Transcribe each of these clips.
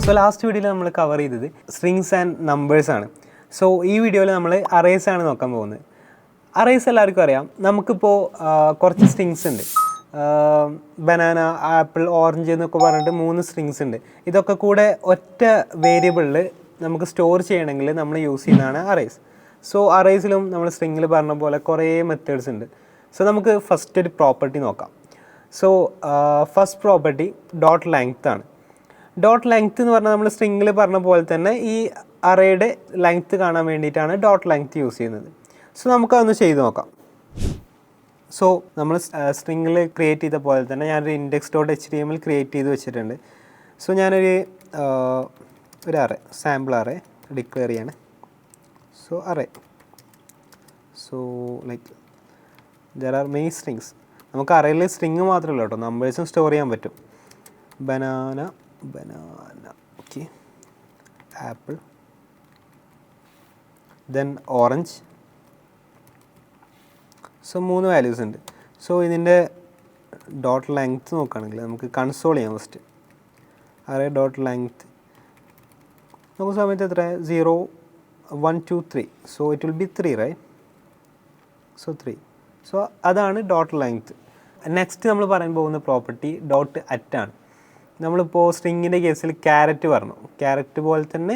So last വീഡിയോയിൽ നമ്മൾ cover ചെയ്തത് സ്ട്രിങ്സ് ആൻഡ് നമ്പേഴ്സ് ആണ്. സോ ഈ വീഡിയോയിൽ നമ്മൾ അറേസ് ആണ് നോക്കാൻ പോകുന്നത്. അറേസ് എല്ലാവർക്കും അറിയാം. നമുക്കിപ്പോൾ കുറച്ച് സ്ട്രിങ്സ് ഉണ്ട്. ബനാന, ആപ്പിൾ, ഓറഞ്ച് എന്നൊക്കെ പറഞ്ഞിട്ട് 3 സ്ട്രിങ്സ് ഉണ്ട്. ഇതൊക്കെ കൂടെ ഒറ്റ വേരിയബിളിൽ നമുക്ക് സ്റ്റോർ ചെയ്യണമെങ്കിൽ നമ്മൾ യൂസ് ചെയ്യുന്നതാണ് അറേസ്. സോ അറേസിലും നമ്മൾ സ്ട്രിങ്ങിൽ പറഞ്ഞ പോലെ കുറേ മെത്തേഡ്സ് ഉണ്ട്. സോ നമുക്ക് ഫസ്റ്റ് ഒരു പ്രോപ്പർട്ടി നോക്കാം. So first property dot length ആണ്. ഡോട്ട് ലെങ്ത് എന്ന് പറഞ്ഞാൽ നമ്മൾ സ്ട്രിങ്ങിൽ പറഞ്ഞ പോലെ തന്നെ ഈ അറേയുടെ ലെങ്ത് കാണാൻ വേണ്ടിയിട്ടാണ് ഡോട്ട് ലെങ്ത് യൂസ് ചെയ്യുന്നത്. സോ നമുക്കതൊന്ന് ചെയ്ത് നോക്കാം. സോ നമ്മൾ സ്ട്രിങ്ങിൽ ക്രിയേറ്റ് ചെയ്ത പോലെ തന്നെ ഞാനൊരു index.html ക്രിയേറ്റ് ചെയ്ത് വെച്ചിട്ടുണ്ട്. സോ ഞാനൊരു അറേ, സാമ്പിൾ അറേ ഡിക്ലെയർ ചെയ്യാണ്. So array, so like there are many strings. നമുക്ക് അറേയിൽ സ്ട്രിങ് മാത്രമല്ല കേട്ടോ, നമ്പേഴ്സും സ്റ്റോർ ചെയ്യാൻ പറ്റും. Banana, okay, apple, then orange. So 3 values ഉണ്ട്. സോ ഇതിൻ്റെ ഡോട്ട് ലെങ്ത് നോക്കുകയാണെങ്കിൽ നമുക്ക് കൺസോൾ ചെയ്യാം. ഫസ്റ്റ് അറേ ഡോട്ട് ലെങ്ത് നമുക്ക് സമയത്ത് എത്ര 0 1 2 3. So it will be 3 right. So 3. So അതാണ് ഡോട്ട് ലെങ്ത്. നെക്സ്റ്റ് നമ്മൾ പറയാൻ പോകുന്ന പ്രോപ്പർട്ടി ഡോട്ട് അറ്റ് ആണ്. നമ്മളിപ്പോൾ സ്ട്രിങ്ങിൻ്റെ കേസിൽ ക്യാരറ്റ് പറഞ്ഞു, ക്യാരറ്റ് പോലെ തന്നെ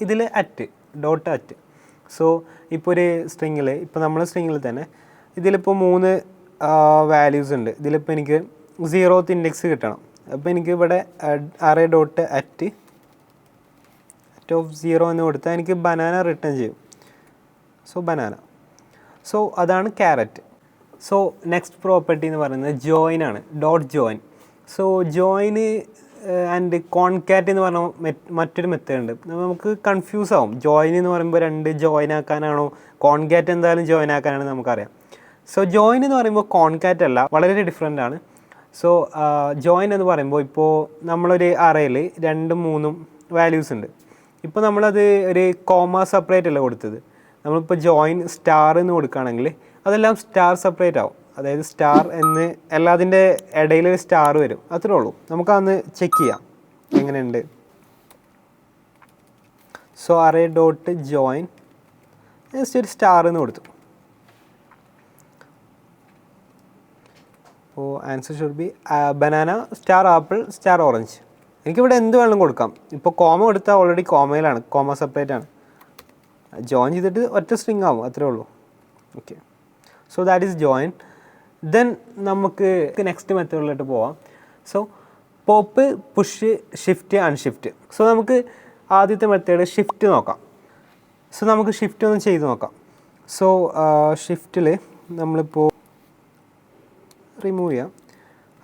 ഇതിൽ അറ്റ്, ഡോട്ട് അറ്റ്. സോ ഇപ്പോൾ ഒരു സ്ട്രിങ്ങിൽ, ഇപ്പോൾ നമ്മൾ സ്ട്രിങ്ങിൽ തന്നെ ഇതിലിപ്പോൾ 3 വാല്യൂസ് ഉണ്ട്. ഇതിലിപ്പോൾ എനിക്ക് 0th ഇൻഡെക്സ് കിട്ടണം. അപ്പോൾ എനിക്ക് ഇവിടെ അറേ ഡോട്ട് അറ്റ് ഓഫ് 0 എന്ന് കൊടുത്താൽ എനിക്ക് ബനാന റിട്ടേൺ ചെയ്യും. So banana. സോ അതാണ് ക്യാരറ്റ്. സോ നെക്സ്റ്റ് പ്രോപ്പർട്ടി എന്ന് പറയുന്നത് ജോയിൻ ആണ്, dot join. So join and കോൺകാറ്റ് എന്ന് പറഞ്ഞ മറ്റൊരു മെത്തേഡ് ഉണ്ട്. നമുക്ക് കൺഫ്യൂസ് ആവും. ജോയിൻ എന്ന് പറയുമ്പോൾ 2 ജോയിൻ ആക്കാനാണോ, കോൺകാറ്റ് എന്തായാലും ജോയിൻ ആക്കാനാണ് നമുക്കറിയാം. സോ ജോയിൻ എന്ന് പറയുമ്പോൾ കോൺകാറ്റ് അല്ല, വളരെ ഡിഫറെൻ്റ് ആണ്. സോ ജോയിൻ എന്ന് പറയുമ്പോൾ ഇപ്പോൾ നമ്മളൊരു അറേയിൽ 2 3 വാല്യൂസ് ഉണ്ട്. ഇപ്പോൾ നമ്മളത് ഒരു കോമ സെപ്പറേറ്റ് അല്ല കൊടുത്തത്. നമ്മളിപ്പോൾ ജോയിൻ സ്റ്റാർ എന്ന് കൊടുക്കുകയാണെങ്കിൽ അതെല്ലാം സ്റ്റാർ സെപ്പറേറ്റ് ആവും. അതായത് സ്റ്റാർ എന്ന് എല്ലാത്തിൻ്റെ ഇടയിൽ ഒരു സ്റ്റാർ വരും, അത്രേ ഉള്ളൂ. നമുക്കതൊന്ന് ചെക്ക് ചെയ്യാം എങ്ങനെയുണ്ട്. So array dot join just ഒരു സ്റ്റാർ എന്ന് കൊടുത്തു. അപ്പോൾ answer should be banana star apple star orange. എനിക്കിവിടെ എന്ത് വേണമെങ്കിലും കൊടുക്കാം. ഇപ്പോൾ കോമ കൊടുത്താൽ ഓൾറെഡി കോമയിലാണ്, കോമ സെപ്പറേറ്റ് ആണ്. ജോയിൻ ചെയ്തിട്ട് ഒറ്റ സ്ട്രിങ് ആവും, അത്രേ ഉള്ളൂ. Okay, so that is join. Then നമുക്ക് നെക്സ്റ്റ് മെത്തേഡിലോട്ട് പോവാം. So pop, push, shift, unshift. So നമുക്ക് ആദ്യത്തെ മെത്തേഡ് ഷിഫ്റ്റ് നോക്കാം. സോ നമുക്ക് ഷിഫ്റ്റ് ഒന്ന് ചെയ്ത് നോക്കാം. സോ ഷിഫ്റ്റിൽ നമ്മളിപ്പോൾ റിമൂവ് ചെയ്യാം.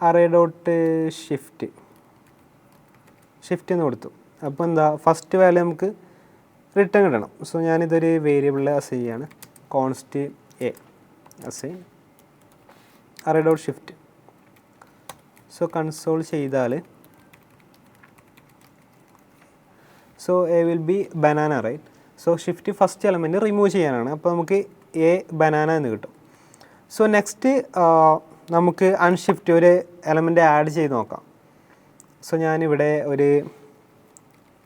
അറേ ഡോട്ട് ഷിഫ്റ്റ് എന്ന് കൊടുത്തു. അപ്പോൾ എന്താ, ഫസ്റ്റ് വാല്യൂ നമുക്ക് റിട്ടേൺ കിട്ടണം. സോ ഞാനിതൊരു വേരിയബിളിൽ അസൈൻ ചെയ്യാണ്. Const a assign array dot shift. So console ചെയ്താൽ so a will be banana right. So shift first element remove ചെയ്യാനാണ്. അപ്പോൾ നമുക്ക് എ ബനാന എന്ന് കിട്ടും. സോ നെക്സ്റ്റ് നമുക്ക് അൺഷിഫ്റ്റ് ഒരു എലമെൻറ്റ് ആഡ് ചെയ്ത് നോക്കാം. സോ ഞാനിവിടെ ഒരു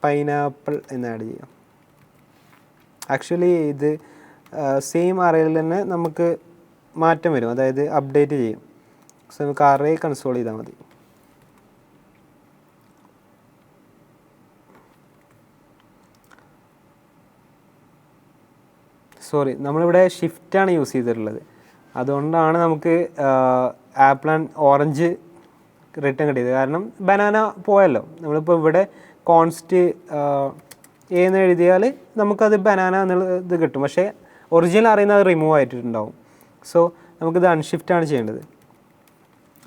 പൈനാപ്പിൾ എന്ന് ആഡ് ചെയ്യാം. ആക്ച്വലി ഇത് സെയിം അറേയിൽ തന്നെ നമുക്ക് മാറ്റം വരും, അതായത് അപ്ഡേറ്റ് ചെയ്യും. സോ നമുക്ക് അറേ കൺസോൾ ചെയ്താൽ മതി. സോറി, നമ്മളിവിടെ ഷിഫ്റ്റാണ് യൂസ് ചെയ്തിട്ടുള്ളത്. അതുകൊണ്ടാണ് നമുക്ക് ആപ്പിൾ ആൻഡ് ഓറഞ്ച് റിട്ടേൺ കിട്ടിയത്. കാരണം ബനാന പോയല്ലോ. നമ്മളിപ്പോൾ ഇവിടെ കോൺസ്റ്റ് എന്ന് എഴുതിയാൽ നമുക്കത് ബനാന എന്നുള്ളത് കിട്ടും. പക്ഷേ ഒറിജിനൽ അറിയുന്നത് അത് റിമൂവ് ആയിട്ടുണ്ടാവും. സോ നമുക്കിത് അൺഷിഫ്റ്റാണ് ചെയ്യേണ്ടത്.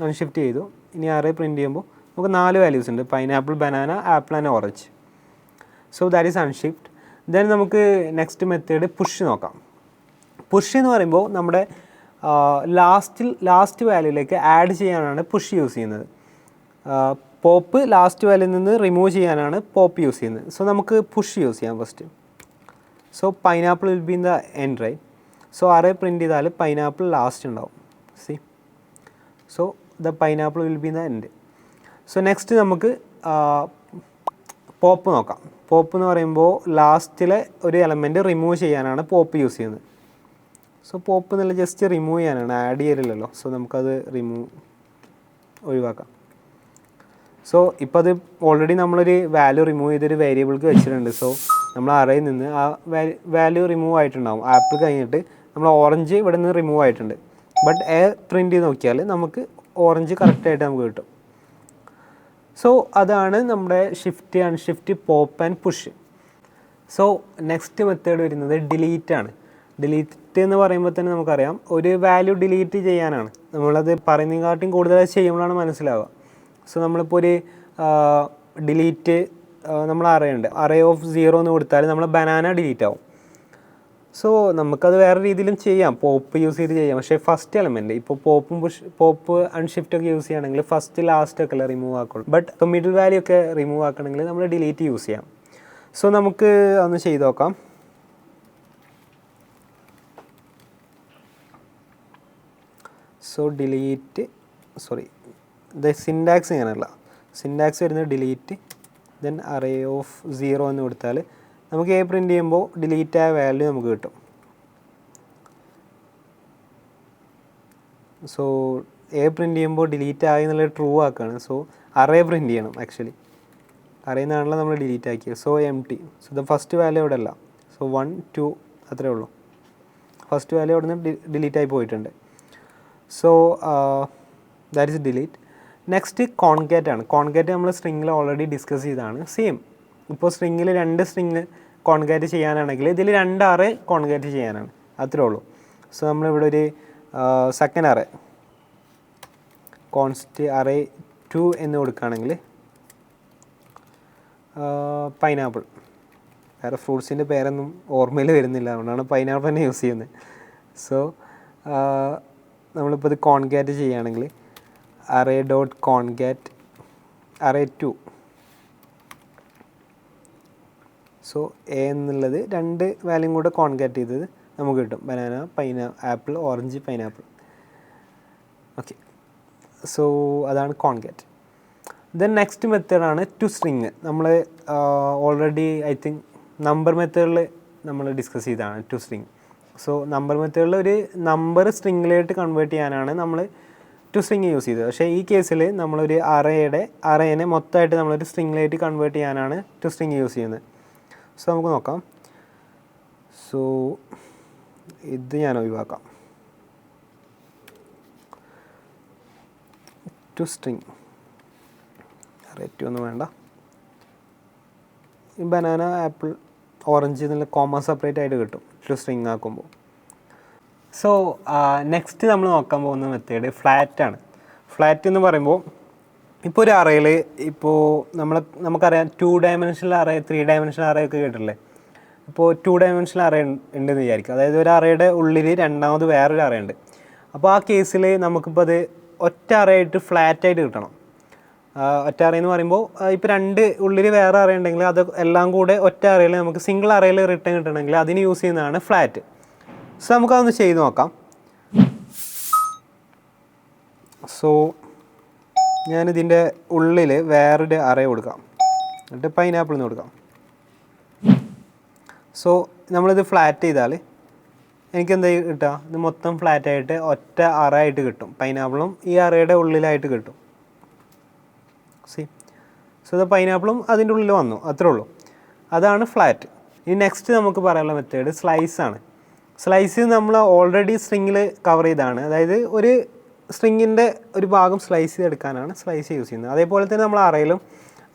അൺഷിഫ്റ്റ് ചെയ്തു. ഇനി അറേ പ്രിൻറ്റ് ചെയ്യുമ്പോൾ നമുക്ക് 4 വാല്യൂസ് ഉണ്ട്: pineapple, banana, apple and orange. So that is unshift. Then നമുക്ക് നെക്സ്റ്റ് മെത്തേഡ് പുഷ് നോക്കാം. പുഷ് എന്ന് പറയുമ്പോൾ നമ്മുടെ ലാസ്റ്റ് വാല്യൂയിലേക്ക് ആഡ് ചെയ്യാനാണ് പുഷ് യൂസ് ചെയ്യുന്നത്. പോപ്പ് ലാസ്റ്റ് വാല്യൂയിൽ നിന്ന് റിമൂവ് ചെയ്യാനാണ് പോപ്പ് യൂസ് ചെയ്യുന്നത്. സോ നമുക്ക് പുഷ് യൂസ് ചെയ്യാം first. So pineapple will be in the end right. So array print ചെയ്താൽ പൈനാപ്പിൾ ലാസ്റ്റ് ഉണ്ടാവും. See, so the pineapple will be in the end. So next നമുക്ക് pop നോക്കാം. Pop എന്ന് പറയുമ്പോൾ ലാസ്റ്റിലെ ഒരു എലമെൻറ്റ് റിമൂവ് ചെയ്യാനാണ് pop use ചെയ്യുന്നത്. So pop എന്നുള്ള ജസ്റ്റ് റിമൂവ് ചെയ്യാനാണ്, ആഡ് ചെയ്യലില്ലല്ലോ. സോ നമുക്കത് ഒഴിവാക്കാം. സോ ഇപ്പോൾ അത് ഓൾറെഡി നമ്മളൊരു വാല്യൂ റിമൂവ് ചെയ്തൊരു വേരിയബിൾക്ക് വെച്ചിട്ടുണ്ട്. സോ നമ്മൾ അറയിൽ നിന്ന് ആ വാല്യൂ റിമൂവ് ആയിട്ടുണ്ടാവും. ആപ്പിൾ കഴിഞ്ഞിട്ട് നമ്മൾ ഓറഞ്ച് ഇവിടെ നിന്ന് റിമൂവ് ആയിട്ടുണ്ട്. ബട്ട് പ്രിൻ്റ് ചെയ്ത് നോക്കിയാൽ നമുക്ക് ഓറഞ്ച് കറക്റ്റായിട്ട് നമുക്ക് കിട്ടും. സോ അതാണ് നമ്മുടെ shift, unshift, pop and push. So next method വരുന്നത് ഡിലീറ്റ് ആണ്. ഡിലീറ്റ് എന്ന് പറയുമ്പോൾ തന്നെ നമുക്കറിയാം ഒരു വാല്യൂ ഡിലീറ്റ് ചെയ്യാനാണ്. നമ്മളത് പറയുന്നതിനെക്കാട്ടും കൂടുതൽ ചെയ്യുമ്പോഴാണ് മനസ്സിലാവുക. സോ നമ്മളിപ്പോൾ ഒരു ഡിലീറ്റ് നമ്മൾ അറേ ഓഫ് 0 എന്ന് കൊടുത്താൽ നമ്മൾ ബനാന ഡിലീറ്റ് ആവും. സോ നമുക്കത് വേറെ രീതിയിലും ചെയ്യാം, പോപ്പ് യൂസ് ചെയ്ത് ചെയ്യാം. പക്ഷേ ഫസ്റ്റ് എലമെൻറ്റ് ഇപ്പോൾ പോപ്പ് അൺഷിഫ്റ്റ് ഒക്കെ യൂസ് ചെയ്യുകയാണെങ്കിൽ ഫസ്റ്റ് ലാസ്റ്റ് ഒക്കെ റിമൂവ് ആക്കുള്ളൂ. ബട്ട് ഇപ്പോൾ മിഡിൽ വാല്യൂ ഒക്കെ റിമൂവ് ആക്കണമെങ്കിൽ നമ്മൾ ഡിലീറ്റ് യൂസ് ചെയ്യാം. സോ നമുക്ക് ഒന്ന് ചെയ്ത് നോക്കാം. സോ ഡിലീറ്റ്, സിൻടാക്സ് ഇങ്ങനെയല്ല, സിൻടാക്സ് വരുന്നത് ഡിലീറ്റ് ദെൻ അറേ ഓഫ് 0 എന്ന് കൊടുത്താൽ നമുക്ക് പ്രിൻ്റ് ചെയ്യുമ്പോൾ ഡിലീറ്റ് ആയ വാല്യൂ നമുക്ക് കിട്ടും. സോ പ്രിൻ്റ് ചെയ്യുമ്പോൾ ഡിലീറ്റ് ആയി എന്നുള്ളത് ട്രൂ ആക്കുകയാണ്. സോ അറേ പ്രിൻ്റ് ചെയ്യണം. ആക്ച്വലി അറേയിൽ നിന്നാണല്ലോ നമ്മൾ ഡിലീറ്റ് ആക്കിയത്. So empty. So the first value ഇവിടെ അല്ല. സോ 1 2 അത്രേ ഉള്ളൂ. ഫസ്റ്റ് വാല്യൂ അവിടെ നിന്ന് ഡിലീറ്റ് ആയി പോയിട്ടുണ്ട്. So that is delete. Next കോൺകാറ്റ് ആണ്. കോൺകാറ്റ് നമ്മൾ സ്ട്രിങ്ങിൽ ഓൾറെഡി ഡിസ്കസ് ചെയ്തതാണ്. സെയിം ഇപ്പോൾ സ്ട്രിങ്ങിൽ 2 സ്ട്രിങ് കോൺകാറ്റ് ചെയ്യാനാണെങ്കിൽ ഇതിൽ 2 അറേ കോൺകാറ്റ് ചെയ്യാനാണ്, അത്രേ ഉള്ളൂ. സോ നമ്മളിവിടെ ഒരു സെക്കൻഡ് അറേ കോൺസ്റ്റ് അറേ 2 എന്ന് കൊടുക്കുകയാണെങ്കിൽ പൈനാപ്പിൾ, വേറെ ഫ്രൂട്ട്സിൻ്റെ പേരൊന്നും ഓർമ്മയിൽ വരുന്നില്ല, അതുകൊണ്ടാണ് പൈനാപ്പിൾ തന്നെ യൂസ് ചെയ്യുന്നത്. സോ നമ്മളിപ്പോൾ ഇത് കോൺകാറ്റ് ചെയ്യുകയാണെങ്കിൽ അറേ ഡോട്ട് കോൺകാറ്റ് അറേ 2. സോ എന്നുള്ളത് 2 വാല്യൂം കൂടെ കോൺകാറ്റ് ചെയ്തത് നമുക്ക് കിട്ടും. Banana, apple, orange, pineapple. Okay, so അതാണ് കോൺകാറ്റ്. ദെൻ നെക്സ്റ്റ് മെത്തേഡാണ് ടു സ്ട്രിങ്. നമ്മൾ ഓൾറെഡി ഐ തിങ്ക് നമ്പർ മെത്തേഡിൽ നമ്മൾ ഡിസ്കസ് ചെയ്തതാണ് ടു സ്ട്രിങ്. സോ നമ്പർ മെത്തേഡിൽ ഒരു നമ്പർ സ്ട്രിങ്ങിലായിട്ട് കൺവേർട്ട് ചെയ്യാനാണ് നമ്മൾ ടു സ്ട്രിങ് യൂസ് ചെയ്തത്. പക്ഷേ ഈ കേസിൽ നമ്മളൊരു അറേനെ മൊത്തമായിട്ട് നമ്മളൊരു സ്ട്രിങ്ങിലായിട്ട് കൺവേർട്ട് ചെയ്യാനാണ് ടു സ്ട്രിങ് യൂസ് ചെയ്യുന്നത്. സോ നമുക്ക് നോക്കാം. സോ ഇത് ഞാൻ ഒഴിവാക്കാം. ടു സ്ട്രിങ് അറേ 2 ഒന്നും വേണ്ട. ഈ ബനാന, ആപ്പിൾ, ഓറഞ്ച് എന്നുള്ള കോമ സെപ്പറേറ്റ് ആയിട്ട് കിട്ടും ടു സ്ട്രിങ് ആക്കുമ്പോൾ. സോ നെക്സ്റ്റ് നമ്മൾ നോക്കാൻ പോകുന്ന മെത്തേഡ് ഫ്ലാറ്റ് ആണ്. ഫ്ലാറ്റ് എന്ന് പറയുമ്പോൾ ഇപ്പോൾ ഒരു അറേയിൽ ഇപ്പോൾ നമുക്കറിയാം 2 ഡയമെൻഷണൽ അറേ, 3 ഡയമെൻഷണൽ അറേ ഒക്കെ കേട്ടില്ലേ. ഇപ്പോൾ 2 ഡയമെൻഷണൽ അറേ ഉണ്ടെന്ന് വിചാരിക്കുക. അതായത് ഒരു അറേയുടെ ഉള്ളിൽ രണ്ടാമത് വേറൊരു അറേ ഉണ്ട്. അപ്പോൾ ആ കേസിൽ നമുക്കിപ്പോൾ അത് ഒറ്റ അറേയായിട്ട് ഫ്ലാറ്റായിട്ട് കിട്ടണം. ഒറ്റ അറേ എന്ന് പറയുമ്പോൾ ഇപ്പോൾ 2 ഉള്ളിൽ വേറെ അറേ ഉണ്ടെങ്കിൽ അത് എല്ലാം കൂടെ ഒറ്റ അറേയിൽ നമുക്ക് സിംഗിൾ അറേയിൽ റിട്ടേൺ കിട്ടണമെങ്കിൽ അതിന് യൂസ് ചെയ്യുന്നതാണ് ഫ്ലാറ്റ്. സോ നമുക്കതൊന്ന് ചെയ്ത് നോക്കാം. സോ ഞാനിതിൻ്റെ ഉള്ളിൽ വേറൊരു അറേ കൊടുക്കാം, എന്നിട്ട് പൈനാപ്പിൾ എന്ന് കൊടുക്കാം. സോ നമ്മളിത് ഫ്ലാറ്റ് ചെയ്താൽ എനിക്കെന്താ കിട്ടുക? ഇത് മൊത്തം ഫ്ലാറ്റായിട്ട് ഒറ്റ അറ ആയിട്ട് കിട്ടും. പൈനാപ്പിളും ഈ അറയുടെ ഉള്ളിലായിട്ട് കിട്ടും. സോ ഇത് പൈനാപ്പിളും അതിൻ്റെ ഉള്ളിൽ വന്നു, അത്രേ ഉള്ളൂ. അതാണ് ഫ്ലാറ്റ്. ഇനി നെക്സ്റ്റ് നമുക്ക് പറയാനുള്ള മെത്തേഡ് സ്ലൈസ് ആണ്. സ്ലൈസ് നമ്മൾ ഓൾറെഡി സ്ട്രിങ്ങിൽ കവർ ചെയ്താണ്. അതായത് ഒരു സ്ട്രിങ്ങിൻ്റെ ഒരു ഭാഗം സ്ലൈസ് ചെയ്തെടുക്കാനാണ് സ്ലൈസ് യൂസ് ചെയ്യുന്നത്. അതേപോലെ തന്നെ നമ്മൾ അറയിലും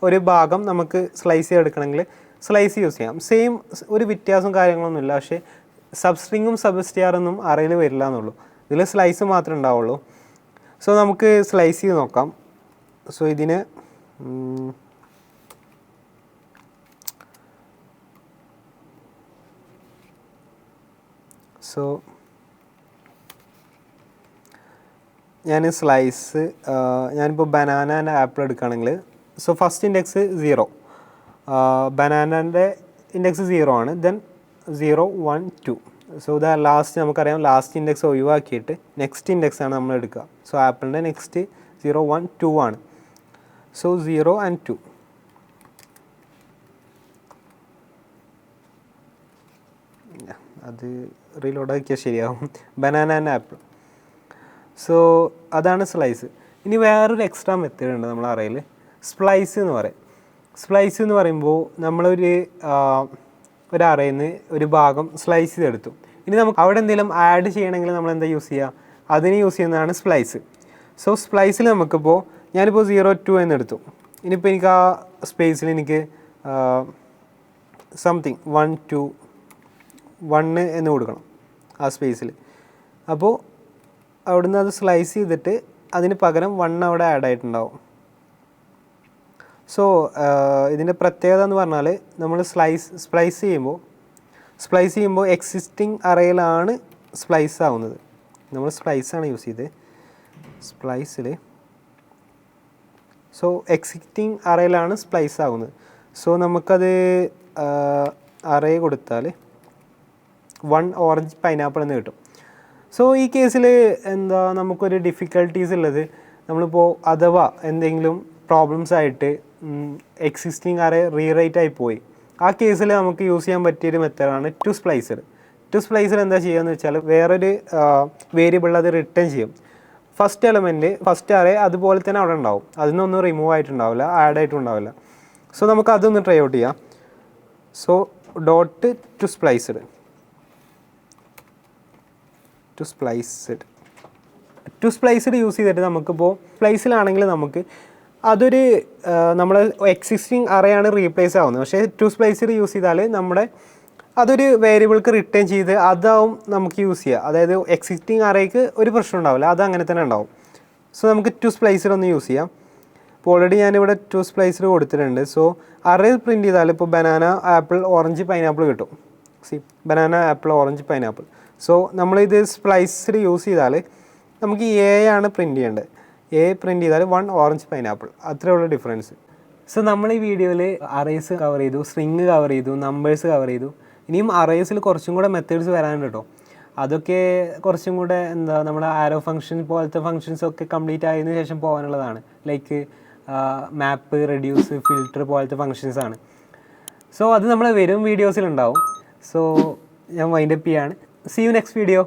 ഒരു ഭാഗം നമുക്ക് സ്ലൈസ് ചെയ്തെടുക്കണമെങ്കിൽ സ്ലൈസ് യൂസ് ചെയ്യാം. സെയിം, ഒരു വ്യത്യാസവും കാര്യങ്ങളൊന്നുമില്ല. പക്ഷേ സബ് സ്ട്രിങ്ങും സബ്സ്റ്റിയാറൊന്നും അറയിൽ വരില്ല എന്നുള്ളൂ. ഇതിൽ സ്ലൈസ് മാത്രമേ ഉണ്ടാവുള്ളൂ. സോ നമുക്ക് സ്ലൈസ് ചെയ്ത് നോക്കാം. സോ ഇതിന് സോ ഞാൻ സ്ലൈസ് ഞാനിപ്പോൾ ബനാന ആൻഡ് ആപ്പിൾ എടുക്കുകയാണെങ്കിൽ സോ ഫസ്റ്റ് ഇൻഡെക്സ് 0, ബനാനൻ്റെ ഇൻഡെക്സ് 0 ആണ്. ദെൻ 0 1 2. സോ ഇത് ലാസ്റ്റ് നമുക്കറിയാം ലാസ്റ്റ് ഇൻഡെക്സ് ഒഴിവാക്കിയിട്ട് നെക്സ്റ്റ് ഇൻഡെക്സ് ആണ് നമ്മൾ എടുക്കുക. സോ ആപ്പിളിൻ്റെ നെക്സ്റ്റ് 0 1 2 ആണ്. So 0 and 2. ഇത് റീലോഡ് ആക്കിയാൽ ശരിയാവും. Banana and apple. സോ അതാണ് സ്ലൈസ്. ഇനി വേറൊരു എക്സ്ട്രാ മെത്തേഡ് ഉണ്ട് നമ്മൾ അറയിൽ, സ്പ്ലൈസ് എന്ന് പറയും. സ്പ്ലൈസ് എന്ന് പറയുമ്പോൾ നമ്മളൊരു അറയിൽ നിന്ന് ഒരു ഭാഗം സ്ലൈസ് ചെയ്തെടുത്തു. ഇനി നമുക്ക് അവിടെ എന്തെങ്കിലും ആഡ് ചെയ്യണമെങ്കിൽ നമ്മൾ എന്താ യൂസ് ചെയ്യുക, അതിന് യൂസ് ചെയ്യുന്നതാണ് സ്പ്ലൈസ്. സോ സ്പ്ലൈസിൽ നമുക്കിപ്പോൾ ഞാനിപ്പോൾ 0 2 എന്നെടുത്തു. ഇനിയിപ്പോൾ എനിക്ക് ആ സ്പേസിൽ എനിക്ക് സംതിങ് 1 2 1 എന്ന് കൊടുക്കണം ആ സ്പേസിൽ. അപ്പോൾ അവിടുന്ന് അത് സ്ലൈസ് ചെയ്തിട്ട് അതിന് പകരം 1 അവിടെ ആഡ് ആയിട്ടുണ്ടാവും. സോ ഇതിൻ്റെ പ്രത്യേകത എന്ന് പറഞ്ഞാൽ നമ്മൾ സ്പ്ലൈസ് ചെയ്യുമ്പോൾ എക്സിസ്റ്റിംഗ് അറയിലാണ് സ്പ്ലൈസ് ആവുന്നത്. നമ്മൾ സ്പ്ലൈസാണ് യൂസ് ചെയ്തത് സ്പ്ലൈസിൽ. സോ എക്സിസ്റ്റിംഗ് അറയിലാണ് സ്പ്ലൈസ് ആവുന്നത്. സോ നമുക്കത് അറേ കൊടുത്താൽ 1 ഓറഞ്ച് പൈനാപ്പിൾ എന്ന് കിട്ടും. സോ ഈ കേസിൽ എന്താ നമുക്കൊരു ഡിഫിക്കൽട്ടീസ് ഉള്ളത്, നമ്മളിപ്പോൾ അഥവാ എന്തെങ്കിലും പ്രോബ്ലംസ് ആയിട്ട് എക്സിസ്റ്റിംഗ് അറേ റീറൈറ്റ് ആയി പോയി, ആ കേസിൽ നമുക്ക് യൂസ് ചെയ്യാൻ പറ്റിയൊരു മെത്തേഡാണ് ടു സ്പ്ലൈസർ. ടു സ്പ്ലൈസർ എന്താ ചെയ്യുകയെന്ന് വെച്ചാൽ വേറൊരു വേരിയബിൾ അത് റിട്ടേൺ ചെയ്യും. ഫസ്റ്റ് എലമെൻറ്റ് ഫസ്റ്റ് അറേ അതുപോലെ തന്നെ അവിടെ ഉണ്ടാവും, അതിനൊന്നും റിമൂവ് ആയിട്ടുണ്ടാവില്ല, ആഡ് ആയിട്ടുണ്ടാവില്ല. സോ നമുക്ക് അതൊന്ന് ട്രൈ ഔട്ട് ചെയ്യാം. So dot to spliced use ചെയ്തിട്ട് നമുക്കിപ്പോൾ സ്പ്ലൈസിലാണെങ്കിൽ നമുക്ക് അതൊരു നമ്മൾ എക്സിസ്റ്റിംഗ് അറേയാണ് റീപ്ലേസ് ആവുന്നത്. പക്ഷേ ടു സ്പ്ലൈസർ യൂസ് ചെയ്താൽ നമ്മുടെ അതൊരു വേരിയബിൾക്ക് റിട്ടേൺ ചെയ്ത് അതാവും നമുക്ക് യൂസ് ചെയ്യുക. അതായത് എക്സിസ്റ്റിംഗ് അറേക്ക് ഒരു പ്രശ്നം ഉണ്ടാവില്ല, അത് അങ്ങനെ തന്നെ ഉണ്ടാവും. സോ നമുക്ക് ടു സ്പ്ലൈസർ ഒന്ന് യൂസ് ചെയ്യാം. ഇപ്പോൾ ഓൾറെഡി ഞാനിവിടെ ടു സ്പ്ലൈസർ കൊടുത്തിട്ടുണ്ട്. സോ അറേ പ്രിൻറ്റ് ചെയ്താൽ ഇപ്പോൾ ബനാന ആപ്പിൾ ഓറഞ്ച് പൈനാപ്പിൾ കിട്ടും. Banana apple orange pineapple. So നമ്മളിത് സ്പ്ലൈസർ യൂസ് ചെയ്താൽ നമുക്ക് എ ആണ് പ്രിൻറ്റ് ചെയ്യേണ്ടത്. എ പ്രിൻറ്റ് ചെയ്താൽ 1 ഓറഞ്ച് പൈനാപ്പിൾ, അത്രേ ഉള്ള ഡിഫറൻസ്. സോ നമ്മൾ ഈ വീഡിയോയിൽ അറേസ് കവർ ചെയ്തു, സ്ട്രിങ് കവർ ചെയ്തു, നമ്പേഴ്സ് കവർ ചെയ്തു. ഇനിയും അറേസിൽ കുറച്ചും കൂടെ മെത്തേഡ്സ് വരാനുണ്ട് കേട്ടോ. അതൊക്കെ കുറച്ചും കൂടെ എന്താ നമ്മുടെ ആരോ ഫംഗ്ഷൻ പോലത്തെ ഫംഗ്ഷൻസൊക്കെ കംപ്ലീറ്റ് ആയതിനു ശേഷം പോകാനുള്ളതാണ്. ലൈക്ക് മാപ്പ്, റെഡ്യൂസ്, ഫിൽറ്റർ പോലത്തെ ഫംഗ്ഷൻസാണ്. സോ അത് നമ്മൾ വരും വീഡിയോസിലുണ്ടാവും. സോ ഞാൻ വൈൻഡപ്പ് ചെയ്യാണ്. See you next video.